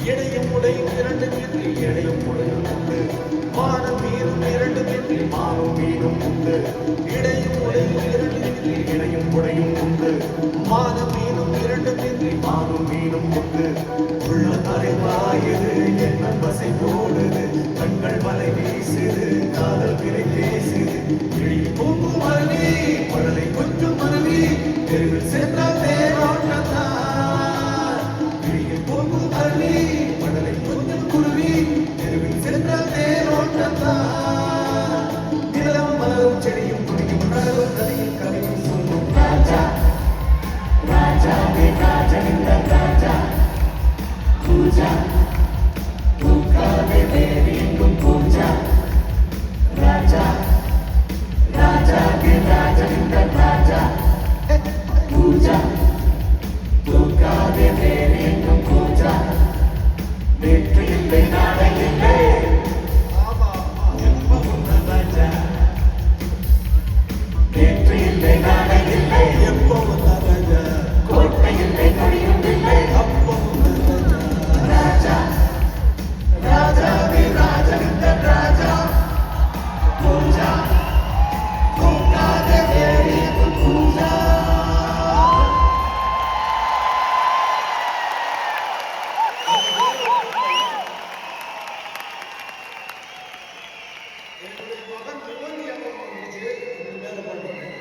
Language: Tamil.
இடையும் உடையும் இரண்டு மீது இடையும் உடையும் உண்டு மானம் மீறும் இரண்டு மீது மாறும் மீறும் உண்டு இடையும் உடையும் இரண்டு மீது இடையும் உடையும் உண்டு மானம் மீறும் இரண்டு மீது மாறும் மீறும் உண்டு உள்ள தலைவாயுது என்ன பசை போடுது கண்கள் மலை வீசுது காதல் விரை பேசுது கிளி பூங்கும் மருவி மழலை கொஞ்சம் மருவி தெருவில் சென்றால் தேரோட்டத்தான் கிளியில் பூங்கும் மருவி மழலை கொஞ்சம் குருவி தெருவில் சென்றால் தேரோட்டத்தான் நிலம் மலரும் செடியும் குடியும் நகரும் நதியும் கதையும் சொல்லும் ராஜா ராஜாவே ராஜனிந்த ராஜா பூஜா பூக்காவே தேவி எங்கும் பூஜா ராஜா ராஜாவே ராஜனிந்த ராஜா பூஜா பூக்காவே தேவி எங்கும் பூஜா வெற்றி இல்லை நாளை இல்லை எப்பவும் ராஜா வெற்றி இல்லை நாளை இல்லை எப்பவும் ராஜா கோட்டை இல்லை நொடியும் இல்லை அப்பவும் ராஜா ராஜாவே ராஜனிந்த ராஜா பூஜா பூக்காவே தேவி எங்கும் பூஜா என்னுடைய மகன் துவங்கி அப்போ முடிச்சு மேல பண்ணுறேன்